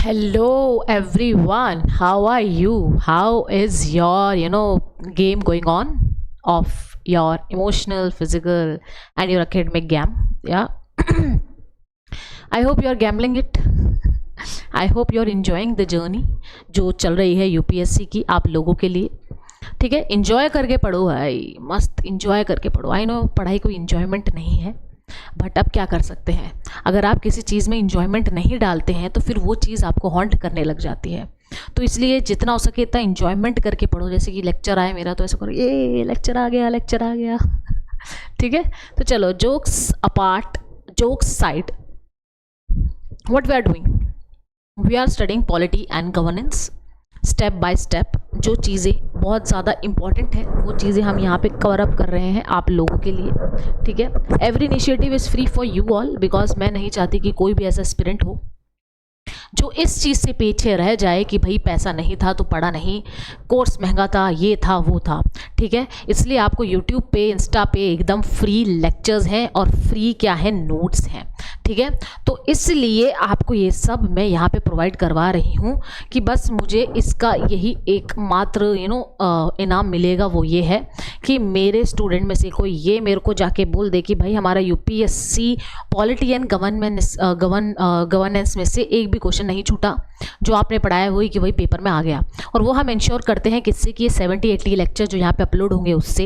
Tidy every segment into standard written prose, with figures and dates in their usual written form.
Hello everyone, how are you? How is your game going on of your emotional, physical and your academic game? Yeah. I hope you are gambling it. I hope you are enjoying the journey जो चल रही है UPSC की आप लोगों के लिए. ठीक है, इंजॉय करके पढ़ो भाई, मस्त इंजॉय करके पढ़ो. आई नो पढ़ाई कोई इंजॉयमेंट नहीं है, बट अब क्या कर सकते हैं. अगर आप किसी चीज़ में इंजॉयमेंट नहीं डालते हैं तो फिर वो चीज़ आपको हॉन्ट करने लग जाती है. तो इसलिए जितना हो सके इतना इंजॉयमेंट करके पढ़ो. जैसे कि लेक्चर आए मेरा तो ऐसा करो, ये लेक्चर आ गया, लेक्चर आ गया. ठीक है, तो चलो jokes apart, jokes side, what we are doing, we are studying polity and governance step by step. जो चीज़ें बहुत ज़्यादा इंपॉर्टेंट है वो चीज़ें हम यहाँ पे कवर अप कर रहे हैं आप लोगों के लिए. ठीक है, every initiative is free for you all, because मैं नहीं चाहती कि कोई भी ऐसा एस्पिरेंट हो जो इस चीज़ से पीछे रह जाए कि भाई पैसा नहीं था तो पढ़ा नहीं, कोर्स महंगा था, ये था वो था. ठीक है, इसलिए आपको यूट्यूब पे, इंस्टा पे एकदम फ्री लेक्चर्स हैं और फ्री क्या है, नोट्स हैं. ठीक है, तो इसलिए आपको ये सब मैं यहाँ पे प्रोवाइड करवा रही हूँ कि बस मुझे इसका यही एकमात्र इनाम मिलेगा, वो ये है कि मेरे स्टूडेंट में से कोई ये मेरे को जाके बोल दे कि भाई हमारा यूपीएससी पॉलिटी एंड गवर्नेंस में से एक भी क्वेश्चन नहीं छूटा, जो आपने पढ़ाया हुई कि वही पेपर में आ गया. और वो हम इंश्योर करते हैं किससे, कि ये 70-80 लेक्चर जो यहाँ पे अपलोड होंगे उससे,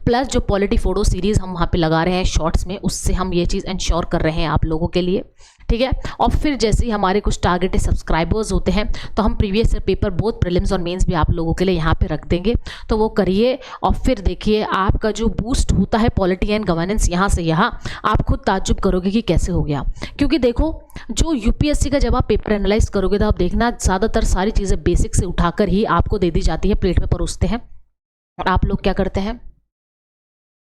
प्लस जो पॉलिटी फोटो सीरीज़ हम वहाँ पे लगा रहे हैं शॉर्ट्स में, उससे हम ये चीज़ इंश्योर कर रहे हैं आप लोगों के लिए. ठीक है, और फिर जैसे ही हमारे कुछ टारगेटेड सब्सक्राइबर्स होते हैं तो हम previous year paper both prelims और मेंस भी आप लोगों के लिए यहाँ पे रख देंगे. तो वो करिए और फिर देखिए आपका जो बूस्ट होता है पॉलिटी एंड गवर्नेंस यहाँ से यहाँ, आप खुद ताज्जुब करोगे कि कैसे हो गया. क्योंकि देखो, जो यूपीएससी का जब आप पेपर एनालाइज करोगे तो आप देखना ज़्यादातर सारी चीज़ें बेसिक से उठाकर ही आपको दे दी जाती है, प्लेट में परोसते हैं. और आप लोग क्या करते हैं,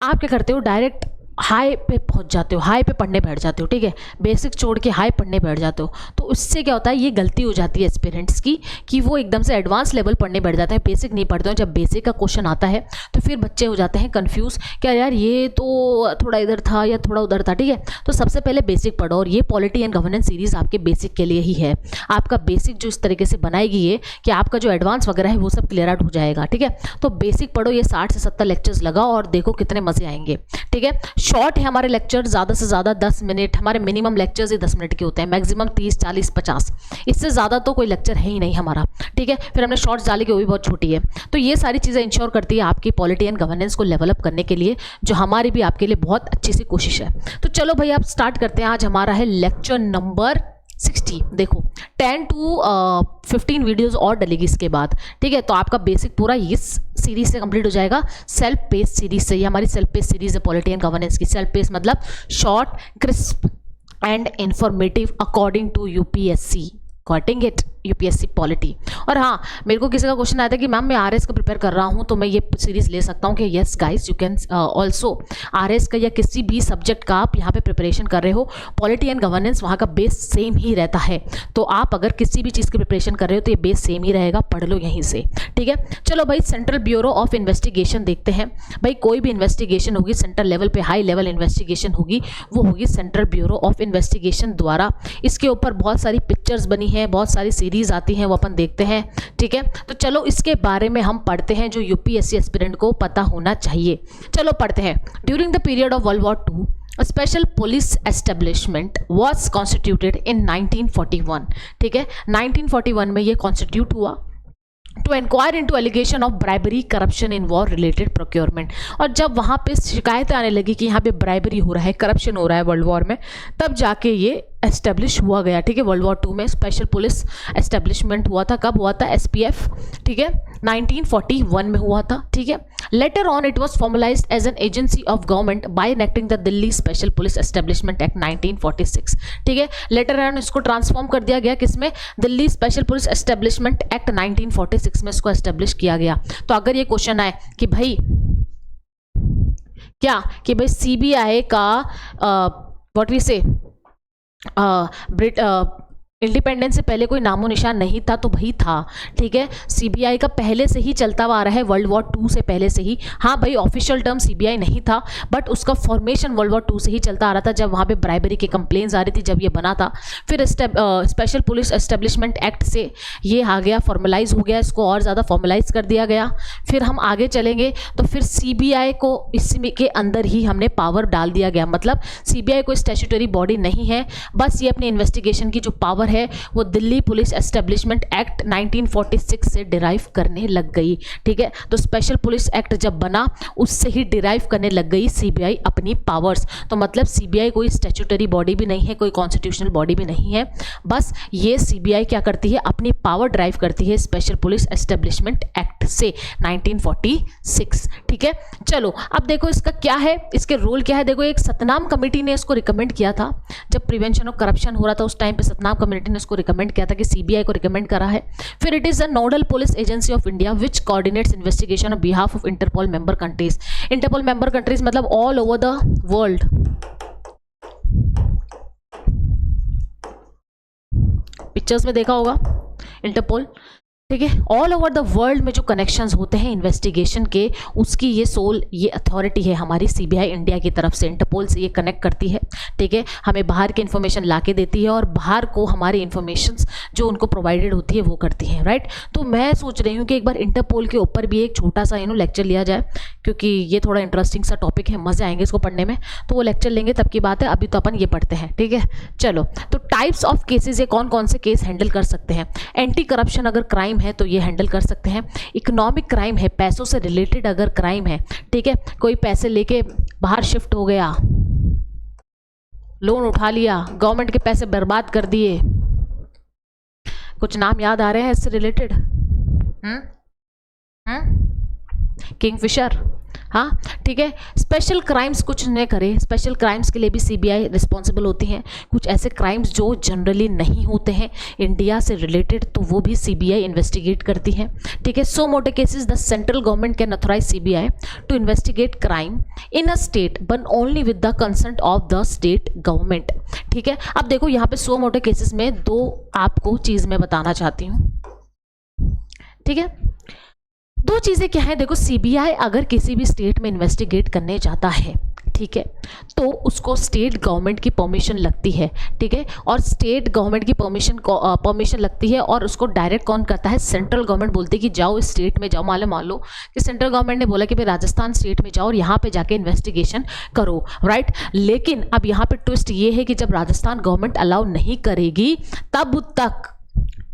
आप क्या करते हो, डायरेक्ट हाई पे पहुंच जाते हो, हाई पे पढ़ने बैठ जाते हो. ठीक है, बेसिक छोड़ के हाई पढ़ने बैठ जाते हो. तो उससे क्या होता है, ये गलती हो जाती है एस्पिरेंट्स की कि वो एकदम से एडवांस लेवल पढ़ने बैठ जाते हैं, बेसिक नहीं पढ़ते हैं. जब बेसिक का क्वेश्चन आता है तो फिर बच्चे हो जाते हैं कंफ्यूज, क्या यार ये तो थोड़ा इधर था या थोड़ा उधर था. ठीक है, तो सबसे पहले बेसिक पढ़ो, और ये पॉलिटी एंड गवर्नेंस सीरीज़ आपके बेसिक के लिए ही है. आपका बेसिक जो इस तरीके से बनाएगी ये कि आपका जो एडवांस वगैरह है वो सब क्लियर आउट हो जाएगा. ठीक है, तो बेसिक पढ़ो, ये 60 से 70 लेक्चर्स लगाओ और देखो कितने मजे आएंगे. ठीक है, शॉर्ट है हमारे लेक्चर, ज़्यादा से ज़्यादा 10 मिनट, हमारे मिनिमम लेक्चर्स ही 10 मिनट के होते हैं, मैक्सिमम 30, 40, 50, इससे ज़्यादा तो कोई लेक्चर है ही नहीं हमारा. ठीक है, फिर हमने शॉर्ट्स डाली कि वो भी बहुत छोटी है. तो ये सारी चीज़ें इंश्योर करती है आपकी पॉलिटी एंड गवर्नेंस को डेवलप करने के लिए, जो हमारी भी आपके लिए बहुत अच्छी सी कोशिश है. तो चलो भाई आप स्टार्ट करते हैं. आज हमारा है लेक्चर नंबर 60. देखो 10 to 15 वीडियोज़ और डलेगी इसके बाद. ठीक है, तो आपका बेसिक पूरा इस सीरीज से कंप्लीट हो जाएगा, सेल्फ पेस सीरीज से. ये हमारी सेल्फ पेस सीरीज है पॉलिटी एंड गवर्नेंस की. सेल्फ पेस मतलब short, crisp and informative according to UPSC, getting it, UPSC polity. और हाँ, मेरे को किसी का क्वेश्चन आया था कि मैम मैं आरएस का प्रिपेयर कर रहा हूँ तो मैं ये सीरीज़ ले सकता हूँ कि yes guys, you can also RS का या किसी भी सब्जेक्ट का आप यहाँ पे प्रिपरेशन कर रहे हो, पॉलिटी एंड गवर्नेंस वहाँ का बेस सेम ही रहता है. तो आप अगर किसी भी चीज़ की प्रिपरेशन कर रहे हो तो ये बेस सेम ही रहेगा, पढ़ लो यहीं से. ठीक है, चलो भाई सेंट्रल ब्यूरो ऑफ इन्वेस्टिगेशन देखते हैं. भाई कोई भी इन्वेस्टिगेशन होगी सेंट्रल लेवल पे, हाई लेवल इन्वेस्टिगेशन होगी, वो होगी सेंट्रल ब्यूरो ऑफ इन्वेस्टिगेशन द्वारा. इसके ऊपर बहुत सारी पिक्चर्स बनी हैं, बहुत सारी सीरीज आती हैं, वो अपन देखते हैं. ठीक है, तो चलो इसके बारे में हम पढ़ते हैं जो यूपीएससी एस्पिरेंट को पता होना चाहिए. चलो पढ़ते हैं. During the period of world war II, A special police establishment was constituted in 1941. ठीक है, 1941 में ये कॉन्स्टिट्यूट हुआ to inquire into allegation of bribery, corruption in war related procurement. और जब वहाँ पे शिकायतें आने लगी कि यहाँ पे ब्राइबरी हो रहा है, करप्शन हो रहा है वर्ल्ड वॉर में, तब जाके ये एस्टेब्लिश हुआ गया. ठीक है, वर्ल्ड वॉर II में स्पेशल पुलिस एस्टेब्लिशमेंट हुआ था. कब हुआ था, SPF. ठीक है, 1941 में हुआ था. ठीक है, later on it was formalised as an agency of government by enacting the Delhi special police establishment act 1946. ठीक है, लेटर ऑन इसको ट्रांसफॉर्म कर दिया गया किसमें, Delhi special police establishment act 1946 में इसको एस्टेब्लिश किया गया. तो अगर ये क्वेश्चन आए कि भाई क्या, कि भाई CBI का व्हाट वी से इंडिपेंडेंस से पहले कोई नामो निशान नहीं था तो भाई था, ठीक है। सीबीआई का पहले से ही चलता हुआ आ रहा है, वर्ल्ड वॉर 2 से पहले से ही। हाँ भाई, ऑफिशियल टर्म सीबीआई नहीं था, बट उसका फॉर्मेशन वर्ल्ड वॉर 2 से ही चलता आ रहा था, जब वहाँ पे ब्राइबरी की कंप्लेंट्स आ रही थी, जब ये बना था। फिर स्पेशल पुलिस एस्टेब्लिशमेंट एक्ट से ये आ गया, फॉर्मलाइज हो गया, इसको और ज़्यादा फॉर्मलाइज कर दिया गया। फिर हम आगे चलेंगे तो फिर सीबीआई को इसमें के अंदर ही हमने पावर डाल दिया गया, मतलब सीबीआई कोई स्टैट्यूटरी बॉडी नहीं है, बस ये अपनी इन्वेस्टिगेशन की जो पावर है वो दिल्ली पुलिस एस्टेब्लिशमेंट एक्ट 1946 से डिराइव करने लग गई, ठीक है। तो स्पेशल पुलिस एक्ट जब बना उससे ही डिराइव करने लग गई सीबीआई अपनी पावर्स। तो मतलब सीबीआई कोई स्टैट्यूटरी बॉडी भी नहीं है, कोई कॉन्स्टिट्यूशनल बॉडी भी नहीं है, बस ये सीबीआई क्या करती है, अपनी पावर ड्राइव करती है स्पेशल पुलिस एस्टेब्लिशमेंट एक्ट से 1946, ठीक है। चलो अब देखो इसका क्या है, इसके रोल क्या है। देखो एक सतनाम कमेटी ने इसको रिकमेंड किया था, जब प्रिवेंशन ऑफ करप्शन हो रहा था उस टाइम पे सतनाम कमेटी ने इसको रिकमेंड किया था कि सीबीआई को रिकमेंड करा है। फिर it is a nodal police agency of India which coordinates investigation on behalf of Interpol member countries. Interpol member countries मतलब all over the world, pictures में देखा होगा इंटरपोल, ठीक है। ऑल ओवर द वर्ल्ड में जो कनेक्शंस होते हैं इन्वेस्टिगेशन के, उसकी ये सोल, ये अथॉरिटी है हमारी सीबीआई इंडिया की तरफ से, इंटरपोल से ये कनेक्ट करती है, ठीक है। हमें बाहर की इन्फॉर्मेशन ला के देती है और बाहर को हमारी इन्फॉर्मेशन जो उनको प्रोवाइडेड होती है वो करती है, राइट। तो मैं सोच रही हूँ कि एक बार इंटरपोल के ऊपर भी एक छोटा सा लेक्चर लिया जाए, क्योंकि ये थोड़ा इंटरेस्टिंग सा टॉपिक है, मज़े आएंगे इसको पढ़ने में। तो वो लेक्चर लेंगे तब की बात है, अभी तो अपन ये पढ़ते हैं, ठीक है। चलो, तो टाइप्स ऑफ केसेस, ये कौन कौन से केस हैंडल कर सकते हैं। एंटी करप्शन अगर क्राइम है तो ये हैंडल कर सकते हैं। इकोनॉमिक क्राइम है, पैसों से रिलेटेड अगर क्राइम है, ठीक है, कोई पैसे लेके बाहर शिफ्ट हो गया, लोन उठा लिया, गवर्नमेंट के पैसे बर्बाद कर दिए, कुछ नाम याद आ रहे हैं इससे रिलेटेड? किंगफिशर, हाँ, ठीक है। स्पेशल क्राइम्स कुछ न करे, स्पेशल क्राइम्स के लिए भी सीबीआई रिस्पॉन्सिबल होती हैं। कुछ ऐसे क्राइम्स जो जनरली नहीं होते हैं इंडिया से रिलेटेड, तो वो भी सीबीआई इन्वेस्टिगेट करती है, ठीक है। सो मोटे cases the central government can authorise CBI to investigate crime in a state but only with the consent of the state government, ठीक है। अब देखो यहाँ पे सो मोटे केसेस में दो आपको चीज़ मैं बताना चाहती हूँ, ठीक है। दो चीज़ें क्या है, देखो सीबीआई अगर किसी भी स्टेट में इन्वेस्टिगेट करने जाता है, ठीक है, तो उसको स्टेट गवर्नमेंट की परमिशन लगती है, ठीक है। और स्टेट गवर्नमेंट की परमिशन लगती है और उसको डायरेक्ट कौन करता है, सेंट्रल गवर्नमेंट बोलती है कि जाओ इस स्टेट में जाओ। मान लो कि सेंट्रल गवर्नमेंट ने बोला कि भाई राजस्थान स्टेट में जाओ और यहाँ पे जाके इन्वेस्टिगेशन करो, राइट। लेकिन अब यहाँ पे ट्विस्ट ये है कि जब राजस्थान गवर्नमेंट अलाउ नहीं करेगी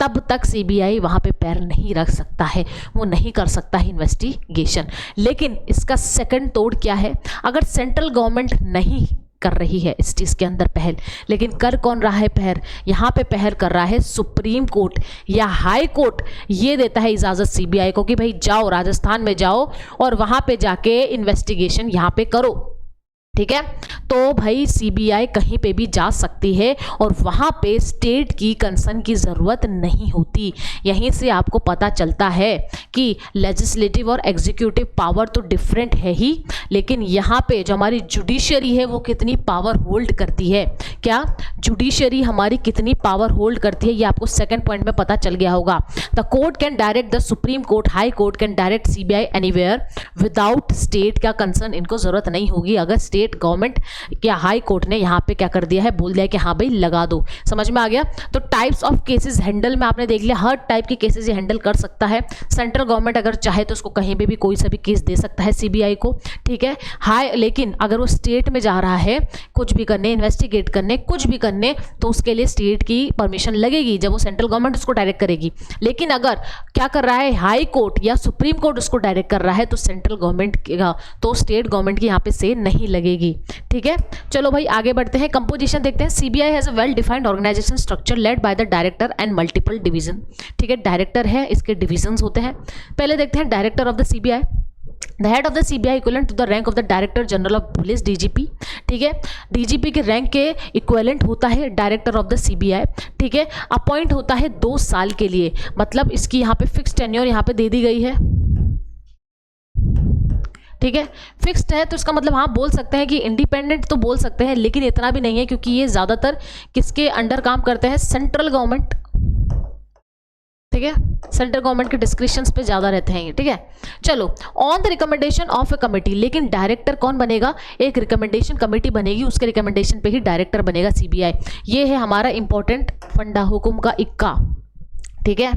तब तक सीबीआई वहाँ पे पैर नहीं रख सकता है, वो नहीं कर सकता है इन्वेस्टिगेशन। लेकिन इसका सेकंड तोड़ क्या है, अगर सेंट्रल गवर्नमेंट नहीं कर रही है इस चीज़ के अंदर पहल, लेकिन कर कौन रहा है पहल, यहाँ पे पहल कर रहा है सुप्रीम कोर्ट या हाई कोर्ट, ये देता है इजाज़त सीबीआई को कि भाई जाओ राजस्थान में जाओ और वहाँ पे जाके इन्वेस्टिगेशन यहाँ पे करो, ठीक है। तो भाई सीबीआई कहीं पे भी जा सकती है और वहाँ पे स्टेट की कंसर्न की ज़रूरत नहीं होती। यहीं से आपको पता चलता है कि लेजिस्लेटिव और एग्जीक्यूटिव पावर तो डिफरेंट है ही, लेकिन यहाँ पे जो हमारी जुडिशरी है वो कितनी पावर होल्ड करती है, क्या जुडिशरी हमारी कितनी पावर होल्ड करती है, ये आपको सेकंड पॉइंट में पता चल गया होगा। The court can direct, the supreme court, high court can direct CBI anywhere without state का कंसर्न, इनको ज़रूरत नहीं होगी अगर स्टेट गवर्नमेंट या हाई कोर्ट ने यहाँ पे क्या कर दिया है, बोल दिया है कि हाँ भाई लगा दो। समझ में आ गया। तो टाइप्स ऑफ केसेस हैंडल में आपने देख लिया, हर टाइप के केसेस ये हैंडल कर सकता है। सेंट्रल गवर्नमेंट अगर चाहे तो उसको कहीं पे भी कोई सा भी केस दे सकता है सीबीआई को, ठीक है। हाई, लेकिन अगर वो स्टेट में जा रहा है कुछ भी करने, इन्वेस्टिगेट करने, कुछ भी करने, तो उसके लिए स्टेट की परमिशन लगेगी जब वो सेंट्रल गवर्नमेंट उसको डायरेक्ट करेगी। लेकिन अगर क्या कर रहा है हाई कोर्ट या सुप्रीम कोर्ट उसको डायरेक्ट कर रहा है तो सेंट्रल गवर्नमेंट तो स्टेट गवर्नमेंट की यहाँ पे से नहीं लगेगी, ठीक है। चलो भाई आगे बढ़ते हैं, कंपोजिशन देखते हैं। CBI has a well defined organisation structure led by the director and multiple division, ठीक है। डायरेक्टर है, इसके डिविजन्स होते हैं। पहले देखते हैं director of the CBI. The head of the CBI equivalent to the rank of the director general of police, DGP, ठीक है। डीजीपी के रैंक के इक्विवेलेंट होता है डायरेक्टर ऑफ द सीबीआई, ठीक है। अपॉइंट होता है 2 साल के लिए, मतलब इसकी यहाँ पे फिक्स टेन्योर यहाँ पे दे दी गई है, ठीक है, फिक्स्ड है तो इसका मतलब हाँ बोल सकते हैं कि इंडिपेंडेंट तो बोल सकते हैं, लेकिन इतना भी नहीं है क्योंकि ये ज़्यादातर किसके अंडर काम करते हैं, सेंट्रल गवर्नमेंट, ठीक है, सेंट्रल गवर्नमेंट के डिस्क्रिप्शंस पे ज़्यादा रहते हैं ये, ठीक है। चलो, on the recommendation of A committee, लेकिन डायरेक्टर कौन बनेगा, एक रिकमेंडेशन कमेटी बनेगी, उसके रिकमेंडेशन पे ही डायरेक्टर बनेगा सीबीआई। ये है हमारा इंपॉर्टेंट फंडा, हुकुम का इक्का, ठीक है।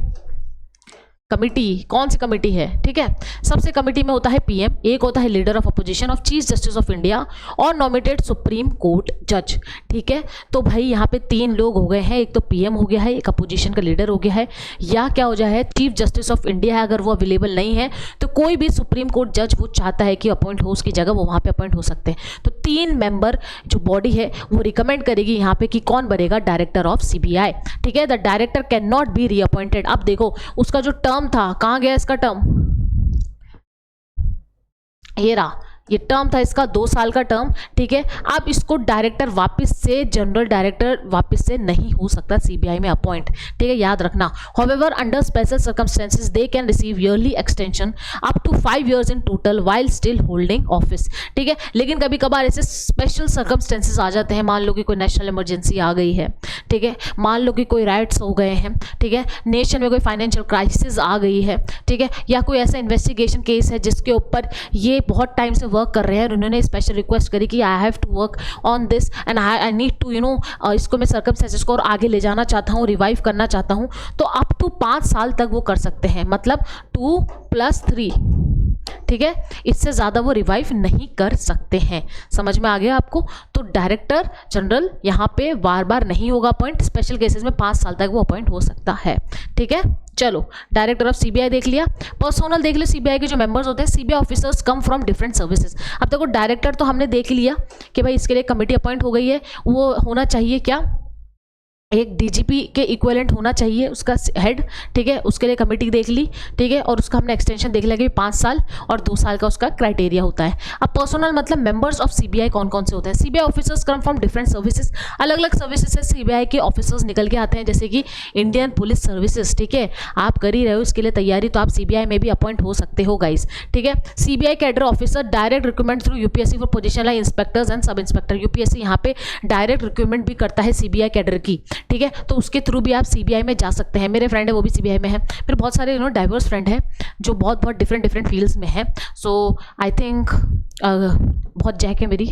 कमिटी कौन सी कमिटी है, ठीक है, सबसे कमिटी में होता है पीएम, एक होता है leader of opposition of chief justice of India और नॉमिनेटेड सुप्रीम कोर्ट जज, ठीक है। तो भाई यहाँ पे 3 लोग हो गए हैं, एक तो पीएम हो गया है, एक अपोजिशन का लीडर हो गया है, या क्या हो जाए चीफ जस्टिस ऑफ इंडिया है, अगर वो अवेलेबल नहीं है तो कोई भी सुप्रीम कोर्ट जज वो चाहता है कि अपॉइंट हो उसकी जगह, वो वहाँ पे अपॉइंट हो सकते हैं। तो 3 मेंबर जो बॉडी है वो रिकमेंड करेगी यहाँ पे कि कौन बनेगा डायरेक्टर ऑफ सीबीआई, ठीक है। The director can not be reappointed. अब देखो उसका जो टर्म था, कहां गया इसका टर्म, ये रहा, ये टर्म था इसका 2 साल का टर्म, ठीक है। अब इसको डायरेक्टर वापस से, जनरल डायरेक्टर वापस से नहीं हो सकता सीबीआई में अपॉइंट, ठीक है, याद रखना। However under special circumstances they can receive yearly extension up to 5 years in total while still holding office, ठीक है। लेकिन कभी कभार ऐसे स्पेशल सर्कमस्टेंसेस आ जाते हैं, मान लो कि कोई नेशनल इमरजेंसी आ गई है, ठीक है, मान लो कि कोई राइट्स हो गए हैं, ठीक है, नेशन में कोई फाइनेंशियल क्राइसिस आ गई है, ठीक है, या कोई ऐसा इन्वेस्टिगेशन केस है जिसके ऊपर ये बहुत टाइम से वर्क कर रहे हैं और उन्होंने स्पेशल रिक्वेस्ट करी कि I have to work on this and I need to इसको मैं सर्कमस्टेंसेस को और आगे ले जाना चाहता हूँ, रिवाइव करना चाहता हूँ, तो अप टू 5 साल तक वो कर सकते हैं, मतलब 2+3, ठीक है, इससे ज़्यादा वो रिवाइव नहीं कर सकते हैं। समझ में आ गया आपको? तो डायरेक्टर जनरल यहाँ पे बार बार नहीं होगा अपॉइंट, स्पेशल केसेस में 5 साल तक वो अपॉइंट हो सकता है, ठीक है। चलो, डायरेक्टर ऑफ सीबीआई देख लिया, पर्सोनल देख लिया, सीबीआई के जो मेंबर्स होते हैं, CBI officers come from different services. अब देखो डायरेक्टर तो हमने देख लिया कि भाई इसके लिए कमेटी अपॉइंट हो गई है, वो होना चाहिए क्या, एक डीजीपी के इक्विवेलेंट होना चाहिए उसका हेड, ठीक है, उसके लिए कमेटी देख ली, ठीक है, और उसका हमने एक्सटेंशन देख लिया कि 5 साल और 2 साल का उसका क्राइटेरिया होता है। अब पर्सनल मतलब मेंबर्स ऑफ सीबीआई कौन कौन से होते हैं, CBI officers come from different services, अलग अलग सर्विसेज से सीबीआई के ऑफिसर्स निकल के आते हैं, जैसे कि इंडियन पुलिस सर्विसेज, ठीक है, आप कर ही रहे हो इसके लिए तैयारी, तो आप सीबीआई में भी अपॉइंट हो सकते हो गाइस, ठीक है। CBI cadre officer direct recruitment through UPSC for position like inspectors and sub inspector, UPSC यहाँ पे डायरेक्ट रिक्रूटमेंट भी करता है सीबीआई कैडर की, ठीक है, तो उसके थ्रू भी आप सीबीआई में जा सकते हैं। मेरे फ्रेंड है वो भी सीबीआई में है, फिर बहुत सारे डाइवर्स फ्रेंड है जो बहुत बहुत डिफरेंट फील्ड्स में है। सो आई थिंक बहुत जैक है मेरी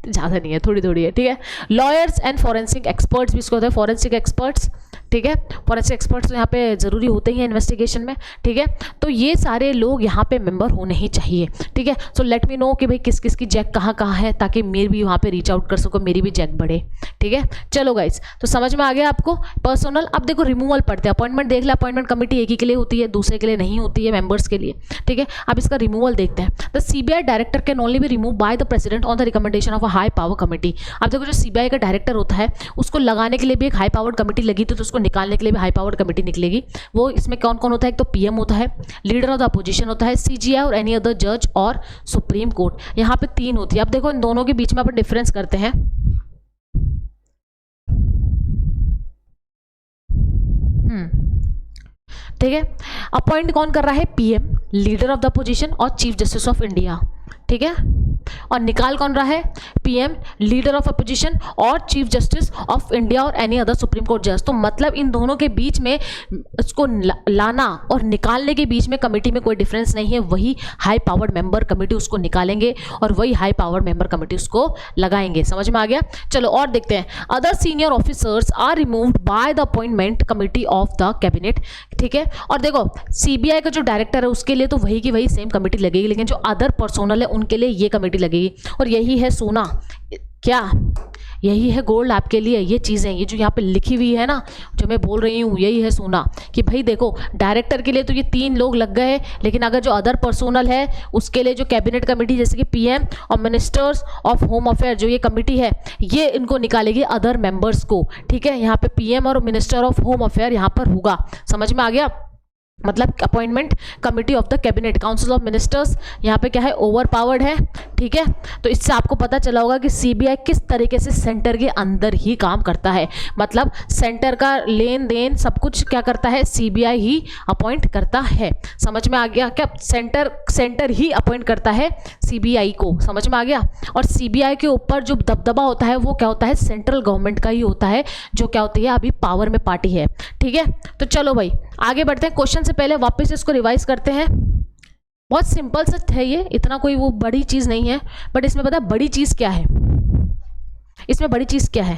ज़्यादा नहीं है, थोड़ी थोड़ी है, ठीक है। लॉयर्स एंड फॉरेंसिक एक्सपर्ट्स भी इसको होता है, फॉरेंसिक एक्सपर्ट्स, ठीक है, फॉरेंसिक एक्सपर्ट्स तो यहाँ पे ज़रूरी होते ही हैं इन्वेस्टिगेशन में, ठीक है। तो ये सारे लोग यहाँ पे मेंबर होने ही चाहिए, ठीक है। सो लेट मी नो कि भाई किस किस की जैक कहाँ कहाँ है, ताकि मेरी भी वहाँ पे रीच आउट कर सको, मेरी भी जैक बढ़े, ठीक है। चलो गाइस, तो समझ में आ गया आपको पर्सनल। अब देखो रिमूवल पढ़ते हैं, अपॉइंटमेंट देख लिया, अपॉइंटमेंट कमेटी एक ही के लिए होती है, दूसरे के लिए नहीं होती है, मेंबर्स के लिए, ठीक है। अब इसका रिमूवल देखते हैं। The CBI director can only be remove by the president on the recommendation of a high power committee. अब देखो जो सीबीआई का डायरेक्टर होता है उसको लगाने के लिए भी एक हाई पावर्ड कमेटी लगी थी, तो उसको निकालने के लिए भी हाई पावर्ड कमेटी निकलेगी। वो इसमें कौन कौन होता है, एक तो पीएम होता है, लीडर ऑफ द अपोजिशन होता है, सीजीआई और एनी अदर जज और सुप्रीम कोर्ट। यहाँ पे 3 होती है। अब देखो इन दोनों के बीच में अपन डिफरेंस करते हैं। ठीक है, अपॉइंट कौन कर रहा है, PM, leader of the opposition और चीफ जस्टिस ऑफ इंडिया, ठीक है, और निकाल कौन रहा है, पीएम, लीडर ऑफ अपोजिशन और चीफ जस्टिस ऑफ इंडिया और एनी अदर सुप्रीम कोर्ट जज। तो मतलब इन दोनों के बीच में इसको लाना और निकालने के बीच में कमेटी में कोई डिफरेंस नहीं है, वही हाई पावर्ड मेंबर कमेटी उसको निकालेंगे और वही हाई पावर्ड मेंबर कमेटी उसको लगाएंगे। समझ में आ गया? चलो और देखते हैं। Other senior officers are removed by the appointment committee of the cabinet, ठीक है। और देखो सीबीआई का जो डायरेक्टर है उसके लिए तो वही की वही सेम कमेटी लगेगी, लेकिन जो अदर पर्सोनल है उनके लिए ये कमेटी लगेगी। और यही है सोना, क्या यही है गोल्ड आपके लिए, ये चीज़ें, ये जो यहाँ पे लिखी हुई है ना, जो मैं बोल रही हूँ, यही है सोना। कि भाई देखो डायरेक्टर के लिए तो ये 3 लोग लग गए, लेकिन अगर जो अदर पर्सोनल है उसके लिए जो कैबिनेट कमेटी जैसे कि पीएम और मिनिस्टर्स ऑफ होम अफेयर जो ये कमेटी है, ये इनको निकालेगी अदर मेंबर्स को, ठीक है। यहाँ पे पीएम और मिनिस्टर ऑफ होम अफेयर यहाँ पर होगा। समझ में आ गया? मतलब appointment committee of the cabinet, council of ministers यहाँ पे क्या है, ओवर पावर्ड है, ठीक है। तो इससे आपको पता चला होगा कि सीबीआई किस तरीके से सेंटर के अंदर ही काम करता है, मतलब सेंटर का लेन देन सब कुछ क्या करता है, सीबीआई ही अपॉइंट करता है। समझ में आ गया क्या, सेंटर ही अपॉइंट करता है सीबीआई को, समझ में आ गया। और सीबीआई के ऊपर जो दबदबा होता है वो क्या होता है, सेंट्रल गवर्नमेंट का ही होता है, जो क्या होती है अभी पावर में पार्टी है, ठीक है। तो चलो भाई आगे बढ़ते हैं, क्वेश्चन से पहले वापस इसको रिवाइज करते हैं। बहुत सिंपल सा है ये, इतना कोई वो बड़ी चीज नहीं है, बट इसमें पता है बड़ी चीज क्या है, इसमें बड़ी चीज क्या है,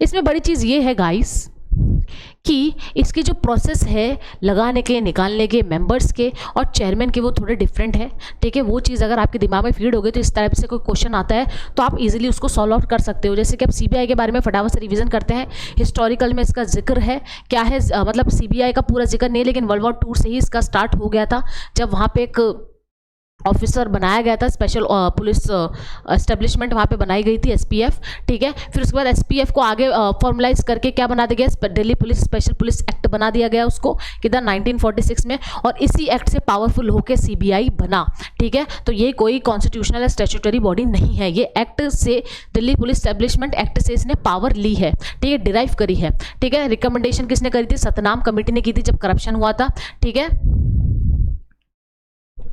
इसमें बड़ी चीज ये है गाइस कि इसकी जो प्रोसेस है लगाने के, निकालने के, मेंबर्स के और चेयरमैन के, वो थोड़े डिफरेंट है, ठीक है। वो चीज़ अगर आपके दिमाग में फीड हो गई तो इस तरह से कोई क्वेश्चन आता है तो आप इजीली उसको सॉल्व आउट कर सकते हो। जैसे कि आप सीबीआई के बारे में फटाफट से रिवीजन करते हैं, हिस्टोरिकल में इसका जिक्र है, क्या है मतलब सीबीआई का पूरा जिक्र नहीं, लेकिन वर्ल्ड वॉर 2 से ही इसका स्टार्ट हो गया था, जब वहाँ पे एक ऑफिसर बनाया गया था, स्पेशल पुलिस एस्टेब्लिशमेंट वहाँ पे बनाई गई थी, एसपीएफ, ठीक है। फिर उसके बाद एसपीएफ को आगे फॉर्मलाइज करके क्या बना दिया गया, Delhi police special police act बना दिया गया उसको, किधर 1946 में, और इसी एक्ट से पावरफुल होकर सीबीआई बना, ठीक है। तो ये कोई कॉन्स्टिट्यूशनल या स्टैट्यूटरी बॉडी नहीं है, ये एक्ट से, दिल्ली पुलिस एस्टेब्लिशमेंट एक्ट से इसने पावर ली है, ठीक है, डिराइव करी है, ठीक है। रिकमेंडेशन किसने करी थी, सतनाम कमेटी ने की थी जब करप्शन हुआ था, ठीक है,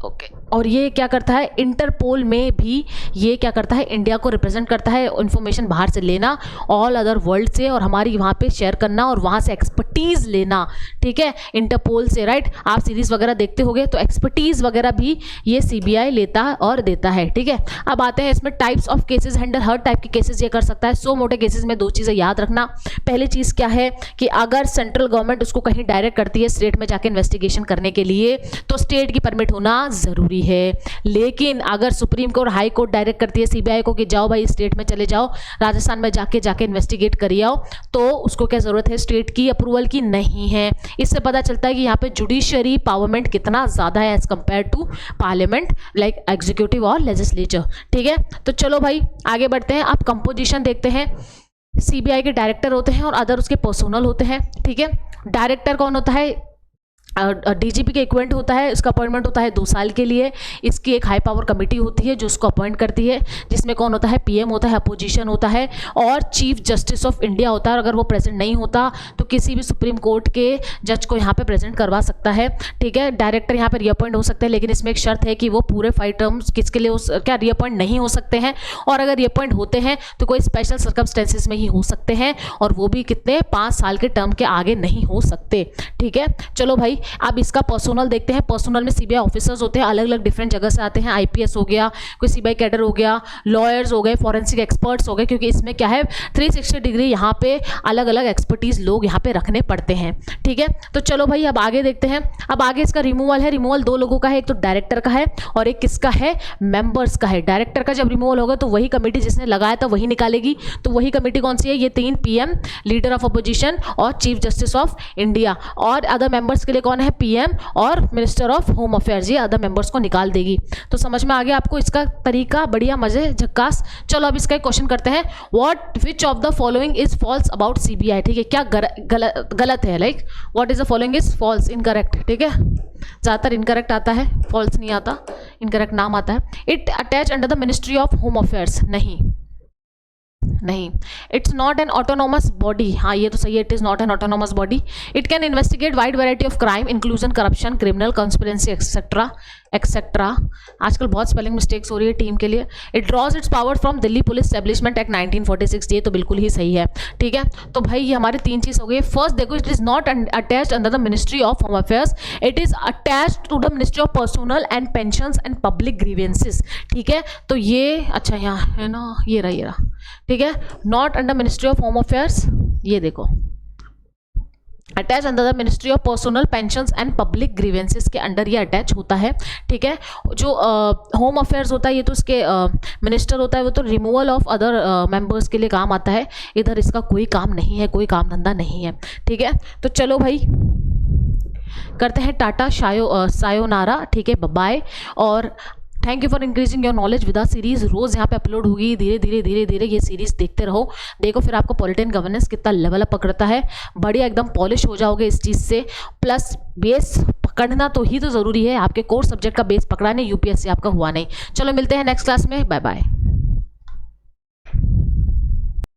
ओके। और ये क्या करता है, इंटरपोल में भी ये क्या करता है, इंडिया को रिप्रेजेंट करता है, इन्फॉर्मेशन बाहर से लेना ऑल अदर वर्ल्ड से और हमारी वहाँ पे शेयर करना और वहाँ से एक्सपर्टीज़ लेना, ठीक है, इंटरपोल से, राइट। आप सीरीज़ वगैरह देखते होंगे तो एक्सपर्टीज़ वगैरह भी ये सीबीआई लेता और देता है, ठीक है। अब आते हैं इसमें types of cases, handle her type के केसेस ये कर सकता है। 100 मोटे केसेस में 2 चीज़ें याद रखना। पहली चीज़ क्या है कि अगर सेंट्रल गवर्नमेंट उसको कहीं डायरेक्ट करती है स्टेट में जाके इन्वेस्टिगेशन करने के लिए तो स्टेट की परमिट होना जरूरी है। लेकिन अगर supreme court, high court direct करती है सीबीआई को कि जाओ भाई स्टेट में चले जाओ, राजस्थान में जाके इन्वेस्टिगेट करिए आओ, तो उसको क्या जरूरत है, स्टेट की अप्रूवल की नहीं है। इससे पता चलता है कि यहाँ पे जुडिशरी पावरमेंट कितना ज्यादा है as compared to parliament, like executive और लेजिस्लेचर, ठीक है। तो चलो भाई आगे बढ़ते हैं। आप कंपोजिशन देखते हैं, सीबीआई के डायरेक्टर होते हैं और अदर उसके पर्सोनल होते हैं, ठीक है। डायरेक्टर कौन होता है, डीजीपी के इक्विवेलेंट होता है, इसका अपॉइंटमेंट होता है 2 साल के लिए। इसकी एक हाई पावर कमेटी होती है जो उसको अपॉइंट करती है, जिसमें कौन होता है, पीएम होता है, अपोजिशन होता है और चीफ जस्टिस ऑफ इंडिया होता है। अगर वो प्रेजेंट नहीं होता तो किसी भी सुप्रीम कोर्ट के जज को यहाँ पे प्रेजेंट करवा सकता है, ठीक है। डायरेक्टर यहाँ पे रीअपॉइंट हो सकते हैं, लेकिन इसमें एक शर्त है कि वो पूरे 5 टर्म्स किसके लिए क्या रीअपॉइंट नहीं हो सकते हैं, और अगर रीअपॉइंट होते हैं तो कोई स्पेशल सर्कमस्टेंसेस में ही हो सकते हैं, और वो भी कितने, 5 साल के टर्म के आगे नहीं हो सकते, ठीक है। चलो भाई अब इसका पर्सोनल देखते हैं। पर्सोनल में सीबीआई ऑफिसर्स होते हैं, अलग अलग डिफरेंट जगह से आते हैं, आईपीएस हो गया, कोई सीबीआई कैडर हो गया, लॉयर्स हो गए, फॉरेंसिक एक्सपर्ट्स हो गए, क्योंकि इसमें क्या है 360 डिग्री यहाँ पे अलग अलग एक्सपर्टीज लोग यहाँ पे रखने पड़ते हैं, ठीक है। तो चलो भाई अब आगे देखते हैं। अब आगे इसका रिमूवल है। रिमूवल 2 लोगों का है, एक तो डायरेक्टर का है और एक किसका है, मेंबर्स का है। डायरेक्टर का जब रिमूवल होगा तो वही कमेटी जिसने लगाया था वही निकालेगी। तो वही कमेटी कौन सी है, ये 3, पीएम, लीडर ऑफ अपोजिशन और चीफ जस्टिस ऑफ इंडिया। और अदर मेंबर्स के लिए कौन है, पीएम और मिनिस्टर ऑफ होम अफेयर्स, ये अदर मेंबर्स को निकाल देगी। तो समझ में आ गया आपको इसका तरीका, बढ़िया, मजे, झक्कास। चलो अब इसका एक क्वेश्चन करते हैं, what which of the following is false about CBI, ठीक है। क्या गलत है, like what is the following is false, incorrect, ठीक है। ज़्यादातर इनकरेक्ट आता है, फॉल्स नहीं आता, इनकरेक्ट नाम आता है। It attach under the ministry of home affairs, नहीं, it's not an autonomous body, हाँ ये तो सही है, it is not an autonomous body. It can investigate wide variety of crime inclusion corruption, criminal conspiracy etcetera etcetera. आजकल बहुत spelling mistakes हो रही है टीम के लिए। It draws its power from Delhi police establishment act 1946, ये तो बिल्कुल ही सही है, ठीक है। तो भाई ये हमारे 3 चीज़ हो गई। फर्स्ट देखो, it is not attached under the ministry of home affairs, it is attached to the ministry of personnel and pensions and public grievances, ठीक है। तो ये अच्छा यहाँ है ना, ये रहा, ठीक है, not under ministry of home affairs, ये देखो attach under the ministry of personal pensions and public grievances के अंडर ये अटैच होता है, ठीक है। जो होम अफेयर्स होता है ये तो उसके मिनिस्टर होता है, वो तो रिमूवल ऑफ अदर मेंबर्स के लिए काम आता है, इधर इसका कोई काम नहीं है, कोई काम धंधा नहीं है, ठीक है। तो चलो भाई करते हैं टाटा सायोनारा, ठीक है, बाय, और thank you for increasing your knowledge with our series. रोज यहाँ पे अपलोड होगी, धीरे धीरे धीरे धीरे ये सीरीज देखते रहो। देखो फिर आपको पॉलिटी एंड गवर्नेंस कितना लेवल अप पकड़ता है, बढ़िया एकदम पॉलिश हो जाओगे इस चीज़ से। प्लस बेस पकड़ना तो ज़रूरी है, आपके कोर सब्जेक्ट का बेस पकड़ा नहीं, यूपीएससी आपका हुआ नहीं। चलो मिलते हैं नेक्स्ट क्लास में, बाय बाय।